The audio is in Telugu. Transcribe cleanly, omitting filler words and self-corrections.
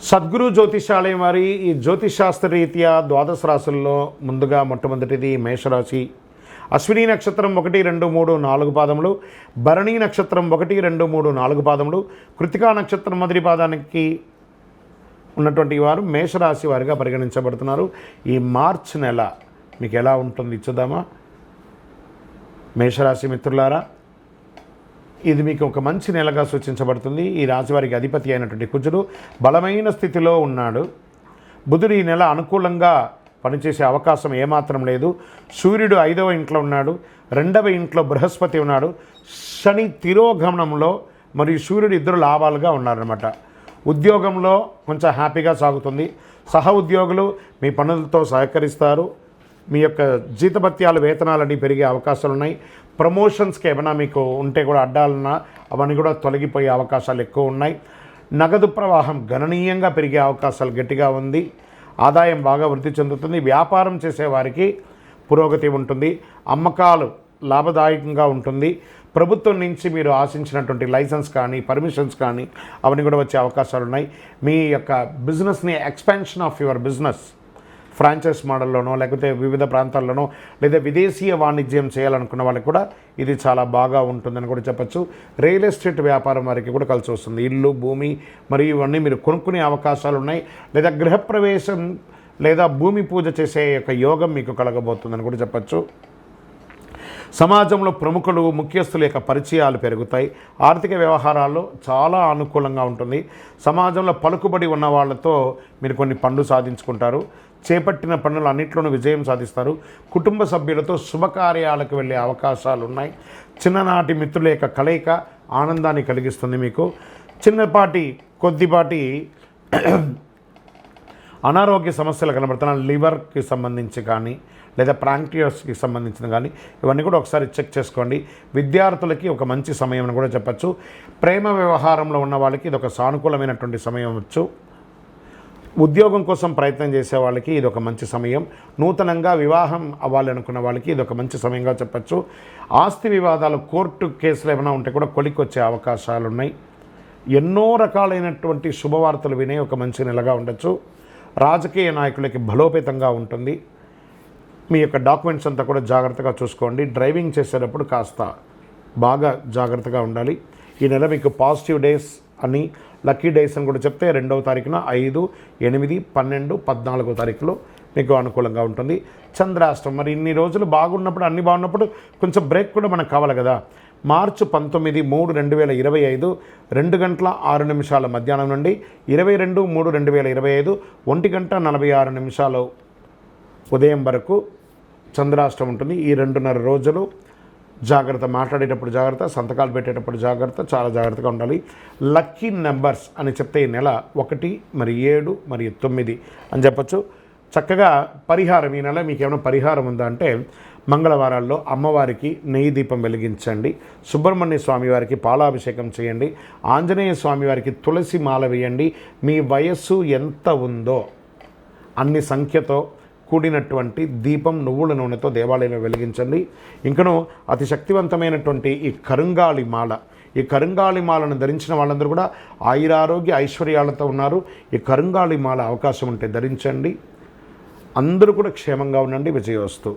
సద్గురు జ్యోతిషాలయం వారి ఈ జ్యోతిషాస్త్ర రీత్యా ద్వాదశ రాశుల్లో ముందుగా మొట్టమొదటిది మేషరాశి. అశ్విని నక్షత్రం 1, 2, 3, 4 పాదములు, భరణి నక్షత్రం 1, 2, 3, 4 పాదములు, కృతికా నక్షత్రం మొదటి పాదానికి ఉన్నటువంటి వారు మేషరాశి వారిగా పరిగణించబడుతున్నారు. ఈ మార్చి నెల మీకు ఎలా ఉంటుంది చూద్దామా. మేషరాశి మిత్రులారా, ఇది మీకు ఒక మంచి నెలగా సూచించబడుతుంది. ఈ రాశి వారికి అధిపతి అయినటువంటి కుజుడు బలమైన స్థితిలో ఉన్నాడు. బుధుడు ఈ నెల అనుకూలంగా పనిచేసే అవకాశం ఏమాత్రం లేదు. సూర్యుడు 5వ ఇంట్లో ఉన్నాడు, 2వ ఇంట్లో బృహస్పతి ఉన్నాడు. శని తిరోగమనంలో మరియు సూర్యుడు ఇద్దరు లాభాలుగా ఉన్నారన్నమాట. ఉద్యోగంలో కొంచెం హ్యాపీగా సాగుతుంది. సహ ఉద్యోగులు మీ పనులతో సహకరిస్తారు. మీ యొక్క జీతభత్యాలు వేతనాలన్నీ పెరిగే అవకాశాలు ఉన్నాయి. ప్రమోషన్స్కి ఏమైనా మీకు ఉంటే కూడా అడ్డాలన్నా అవన్నీ కూడా తొలగిపోయే అవకాశాలు ఎక్కువ ఉన్నాయి. నగదు ప్రవాహం గణనీయంగా పెరిగే అవకాశాలు గట్టిగా ఉంది. ఆదాయం బాగా వృద్ధి చెందుతుంది. వ్యాపారం చేసేవారికి పురోగతి ఉంటుంది. అమ్మకాలు లాభదాయకంగా ఉంటుంది. ప్రభుత్వం నుంచి మీరు ఆశించినటువంటి లైసెన్స్ కానీ పర్మిషన్స్ కానీ అవన్నీ కూడా వచ్చే అవకాశాలు ఉన్నాయి. మీ యొక్క బిజినెస్ని expansion of your business franchise మోడల్లోనో లేకపోతే వివిధ ప్రాంతాల్లోనో లేదా విదేశీయ వాణిజ్యం చేయాలనుకున్న వాళ్ళకి కూడా ఇది చాలా బాగా ఉంటుందని కూడా చెప్పచ్చు. రియల్ ఎస్టేట్ వ్యాపారం వారికి కూడా కలిసి వస్తుంది. ఇల్లు, భూమి మరియు ఇవన్నీ మీరు కొనుక్కునే అవకాశాలు ఉన్నాయి. లేదా గృహప్రవేశం లేదా భూమి పూజ చేసే యొక్క యోగం మీకు కలగబోతుందని కూడా చెప్పచ్చు. సమాజంలో ప్రముఖులు, ముఖ్యస్తుల యొక్క పరిచయాలు పెరుగుతాయి. ఆర్థిక వ్యవహారాల్లో చాలా అనుకూలంగా ఉంటుంది. సమాజంలో పలుకుబడి ఉన్న వాళ్ళతో మీరు కొన్ని పనులు సాధించుకుంటారు. చేపట్టిన పనులు అన్నింటిలోనూ విజయం సాధిస్తారు. కుటుంబ సభ్యులతో శుభకార్యాలకు వెళ్ళే అవకాశాలు ఉన్నాయి. చిన్ననాటి మిత్రుల యొక్క కలయిక ఆనందాన్ని కలిగిస్తుంది. మీకు కొద్దిపాటి అనారోగ్య సమస్యలు కనబడుతున్నాయి. లివర్కి సంబంధించి కానీ లేదా ప్రాంక్టియస్కి సంబంధించిన కానీ ఇవన్నీ కూడా ఒకసారి చెక్ చేసుకోండి. విద్యార్థులకి ఒక మంచి సమయం అని కూడా చెప్పచ్చు. ప్రేమ వ్యవహారంలో ఉన్న వాళ్ళకి ఇది ఒక సానుకూలమైనటువంటి సమయం అవ్వచ్చు. ఉద్యోగం కోసం ప్రయత్నం చేసే వాళ్ళకి ఇది ఒక మంచి సమయం. నూతనంగా వివాహం అవ్వాలనుకున్న వాళ్ళకి ఇది ఒక మంచి సమయంగా చెప్పచ్చు. ఆస్తి వివాదాలు, కోర్టు కేసులు ఏమైనా ఉంటే కూడా కొలిక్కొచ్చే అవకాశాలు ఉన్నాయి. ఎన్నో రకాలైనటువంటి శుభవార్తలు వినే ఒక మంచి నెలగా ఉండొచ్చు. రాజకీయ నాయకులకి బలోపేతంగా ఉంటుంది. మీ యొక్క డాక్యుమెంట్స్ అంతా కూడా జాగ్రత్తగా చూసుకోండి. డ్రైవింగ్ చేసేటప్పుడు కాస్త బాగా జాగ్రత్తగా ఉండాలి. ఈ నెల మీకు పాజిటివ్ డేస్ అని, లక్కీ డేస్ అని కూడా చెప్తే 2వ తారీఖున 5, 8, 12, 14వ తారీఖులో మీకు అనుకూలంగా ఉంటుంది. చంద్రాష్టమం మరి ఇన్ని రోజులు బాగున్నప్పుడు అన్నీ బాగున్నప్పుడు కొంచెం బ్రేక్ కూడా మనకు కావాలి కదా. మార్చి 19, 3, 2025 2:06 మధ్యాహ్నం నుండి 22, 3, 2025 1:46 ఉదయం వరకు చంద్రాష్టమం ఉంటుంది. ఈ 2.5 రోజులు జాగ్రత్త. మాట్లాడేటప్పుడు జాగ్రత్త, సంతకాలు పెట్టేటప్పుడు జాగ్రత్త, చాలా జాగ్రత్తగా ఉండాలి. లక్కీ నెంబర్స్ అని చెప్తే ఈ నెల 1, 7, 9 అని చెప్పచ్చు. చక్కగా పరిహారం, ఈ నెల మీకు ఏమైనా పరిహారం ఉందా అంటే మంగళవారాల్లో అమ్మవారికి నెయ్యి దీపం వెలిగించండి. సుబ్రహ్మణ్య స్వామి వారికి పాలాభిషేకం చేయండి. ఆంజనేయ స్వామి వారికి తులసి మాల వేయండి. మీ వయస్సు ఎంత ఉందో అన్ని సంఖ్యతో కూడినటువంటి దీపం నువ్వుల నూనెతో దేవాలయంలో వెలిగించండి. ఇంకనూ అతి శక్తివంతమైనటువంటి ఈ కరుంగాళి మాలను ధరించిన వాళ్ళందరూ కూడా ఆయురారోగ్య ఐశ్వర్యాలతో ఉన్నారు. ఈ కరుంగాళి మాల అవకాశం ఉంటే ధరించండి. అందరూ కూడా క్షేమంగా ఉండండి. విజయోస్తు.